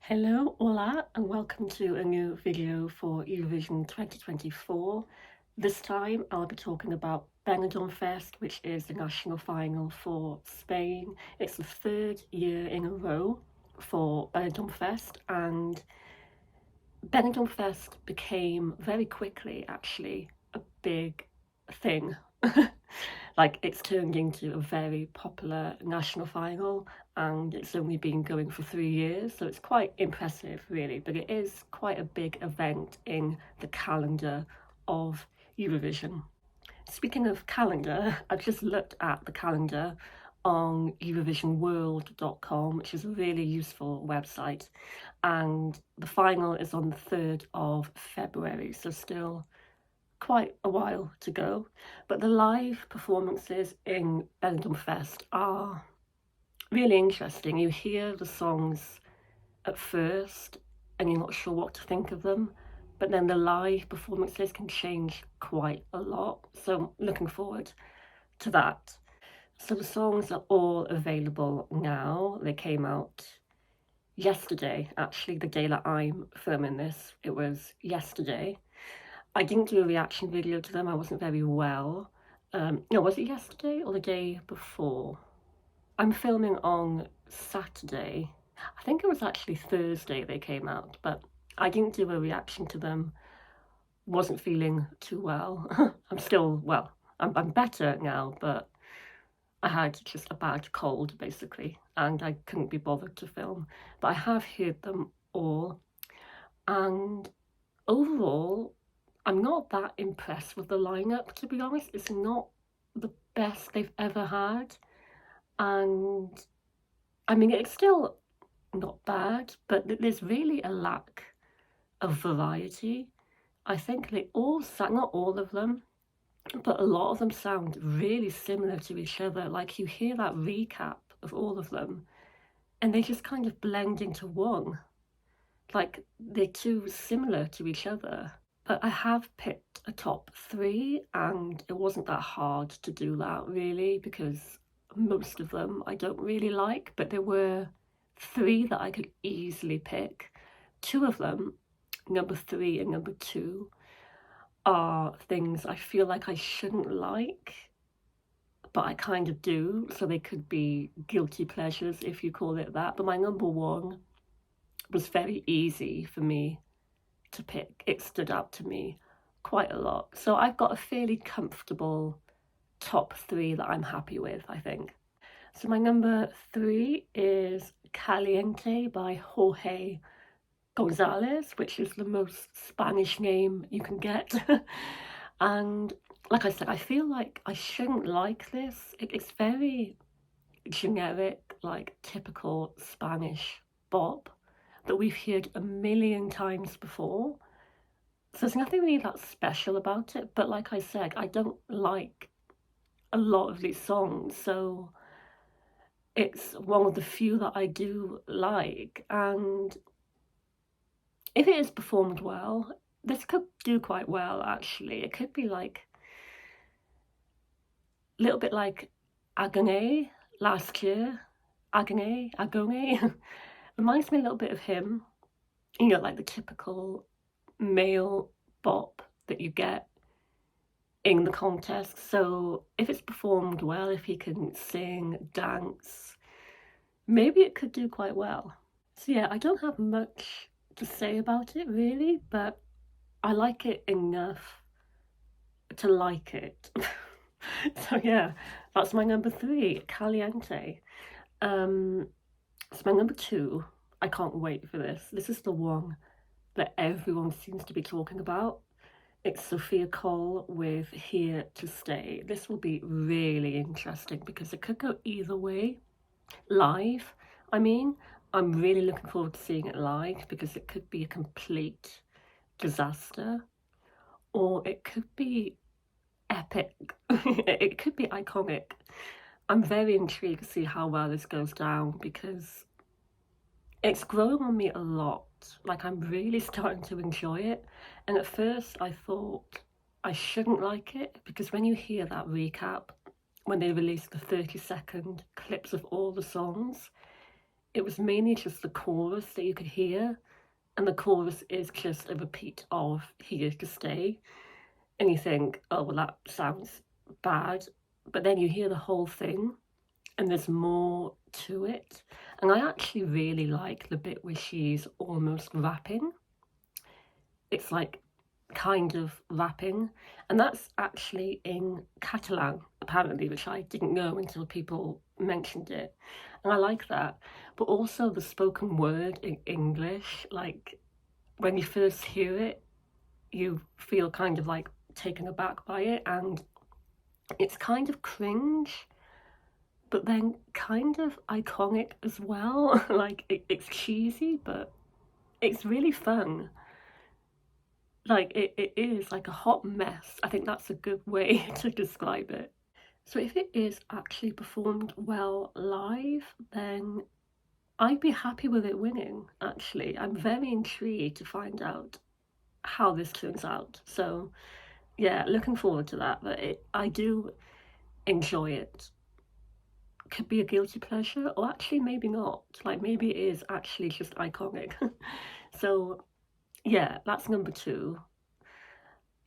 Hello, hola, and welcome to a new video for Eurovision 2024. This time I'll be talking about Benidorm Fest, which is the national final for Spain. It's the third year in a row for Benidorm Fest, and Benidorm Fest became very quickly, actually, a big thing. Like, it's turned into a very popular national final, and it's only been going for 3 years, so it's quite impressive, really. But it is quite a big event in the calendar of Eurovision. Speaking of calendar, I've just looked at the calendar on eurovisionworld.com, which is a really useful website, and the final is on the 3rd of February, so still quite a while to go. But the live performances in Benidorm Fest are really interesting. You hear the songs at first and you're not sure what to think of them, but then the live performances can change quite a lot. So looking forward to that. So the songs are all available now. They came out yesterday, actually, the day that I'm filming this. It was yesterday. I didn't do a reaction video to them. I wasn't very well. No, was it yesterday or the day before? I'm filming on Saturday. I think it was actually Thursday they came out, but I didn't do a reaction to them. Wasn't feeling too well. I'm still, well, I'm better now, but I had just a bad cold, basically, and I couldn't be bothered to film. But I have heard them all, and overall, I'm not that impressed with the lineup, to be honest. It's not the best they've ever had. And I mean, it's still not bad, but there's really a lack of variety. I think they all sound, not all of them, but a lot of them sound really similar to each other. Like, you hear that recap of all of them, and they just kind of blend into one. Like, they're too similar to each other. But I have picked a top 3, and it wasn't that hard to do that, really, because most of them I don't really like, but there were 3 that I could easily pick. 2 of them, number 3 and number 2, are things I feel like I shouldn't like, but I kind of do, so they could be guilty pleasures, if you call it that. But my number 1 was very easy for me to pick. It stood out to me quite a lot. So I've got a fairly comfortable top 3 that I'm happy with, I think. So my number 3 is Caliente by Jorge Gonzalez, which is the most Spanish name you can get. And like I said, I feel like I shouldn't like this. It's very generic, like typical Spanish bop that we've heard a million times before. So there's nothing really that special about it, but like I said, I don't like a lot of these songs, so it's one of the few that I do like. And if it is performed well, this could do quite well, actually. It could be like a little bit like Agone last year. Agone. Reminds me a little bit of him. You know, like the typical male bop that you get in the contest. So if it's performed well, if he can sing, dance, maybe it could do quite well. So yeah, I don't have much to say about it, really, but I like it enough to like it. So yeah, that's my number 3, Caliente. So my number 2, I can't wait for this. This is the one that everyone seems to be talking about. It's Sopia Cole with Here to Stay. This will be really interesting because it could go either way. Live, I mean, I'm really looking forward to seeing it live because it could be a complete disaster, or it could be epic. It could be iconic. I'm very intrigued to see how well this goes down because it's grown on me a lot. Like, I'm really starting to enjoy it. And at first I thought I shouldn't like it because when you hear that recap, when they release the 30-second clips of all the songs, it was mainly just the chorus that you could hear, and the chorus is just a repeat of Here to Stay, and you think, oh, well, that sounds bad, but then you hear the whole thing, and there's more to it, and I actually really like the bit where she's almost rapping. It's like kind of rapping, and that's actually in Catalan, apparently, which I didn't know until people mentioned it, and I like that. But also the spoken word in English, like when you first hear it, you feel kind of like taken aback by it, and it's kind of cringe, but then kind of iconic as well. Like it's cheesy, but it's really fun. Like it is like a hot mess. I think that's a good way to describe it. So if it is actually performed well live, then I'd be happy with it winning, actually. I'm very intrigued to find out how this turns out. So yeah, looking forward to that. But I do enjoy it. Could be a guilty pleasure, or actually maybe not. Like maybe it is actually just iconic. So yeah, that's number 2.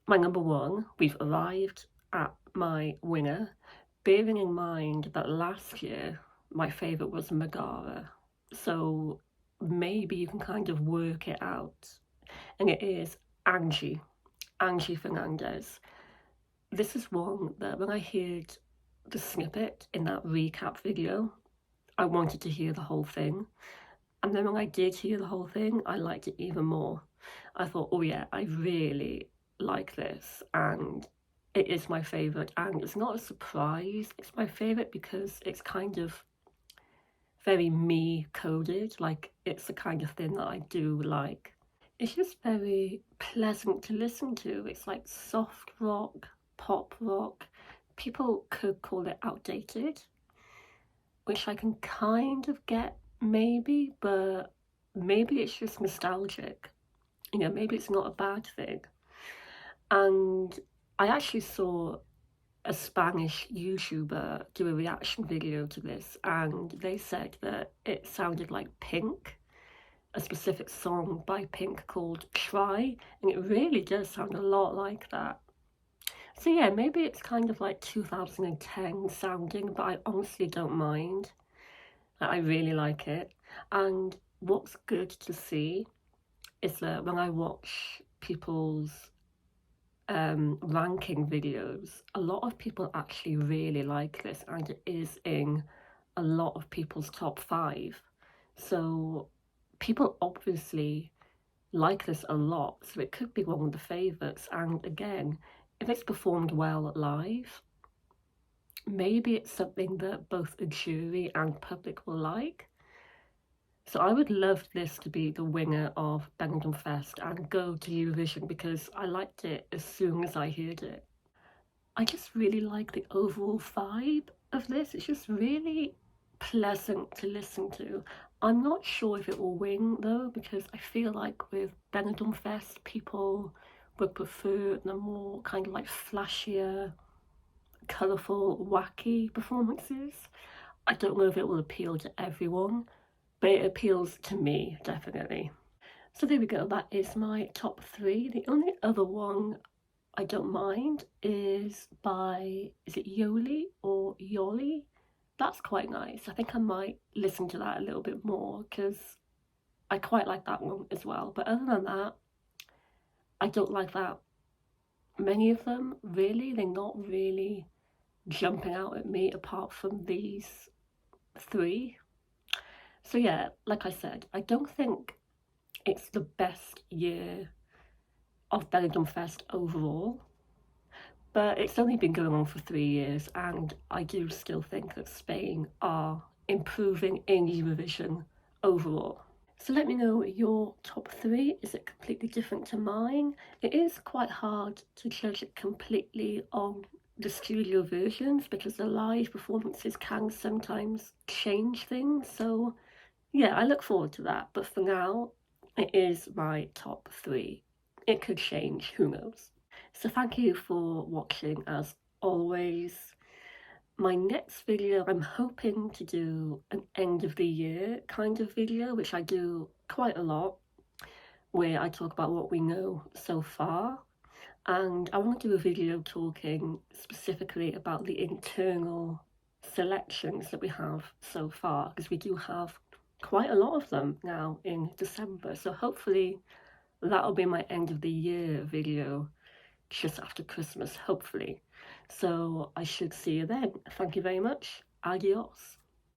My number 1, we've arrived at my winner, bearing in mind that last year my favourite was Megara. So maybe you can kind of work it out. And it is Angie Fernandez. This is one that when I heard the snippet in that recap video, I wanted to hear the whole thing. And then when I did hear the whole thing, I liked it even more. I thought, oh yeah, I really like this, and it is my favourite. And it's not a surprise, it's my favourite because it's kind of very me coded. Like it's the kind of thing that I do like. It's just very pleasant to listen to. It's like soft rock, pop rock. People could call it outdated, which I can kind of get maybe, but maybe it's just nostalgic. You know, maybe it's not a bad thing. And I actually saw a Spanish YouTuber do a reaction video to this, and they said that it sounded like Pink, a specific song by Pink called Try, and it really does sound a lot like that. So yeah, maybe it's kind of like 2010 sounding, but I honestly don't mind. I really like it. And what's good to see is that when I watch people's ranking videos, a lot of people actually really like this, and it is in a lot of people's top 5. So people obviously like this a lot, so it could be one of the favourites. And again, if it's performed well live, maybe it's something that both a jury and public will like. So I would love this to be the winner of Benidorm Fest and go to Eurovision, because I liked it as soon as I heard it. I just really like the overall vibe of this. It's just really pleasant to listen to. I'm not sure if it will win though, because I feel like with Benidorm Fest, people would prefer the more kind of like flashier, colourful, wacky performances. I don't know if it will appeal to everyone, but it appeals to me, definitely. So there we go, that is my top 3. The only other one I don't mind is it Yoli or Yoli? That's quite nice. I think I might listen to that a little bit more, because I quite like that one as well. But other than that, I don't like that many of them, really. They're not really jumping out at me apart from these 3. So yeah, like I said, I don't think it's the best year of Benidorm Fest overall, but it's only been going on for 3 years, and I do still think that Spain are improving in Eurovision overall. So let me know your top 3. Is it completely different to mine? It is quite hard to judge it completely on the studio versions, because the live performances can sometimes change things. So yeah, I look forward to that. But for now, it is my top 3. It could change, who knows. So thank you for watching as always. my next video, I'm hoping to do an end of the year kind of video, which I do quite a lot, where I talk about what we know so far. And I want to do a video talking specifically about the internal selections that we have so far, because we do have quite a lot of them now in December. So hopefully that'll be my end of the year video just after Christmas, hopefully. So I should see you then. Thank you very much. Adios.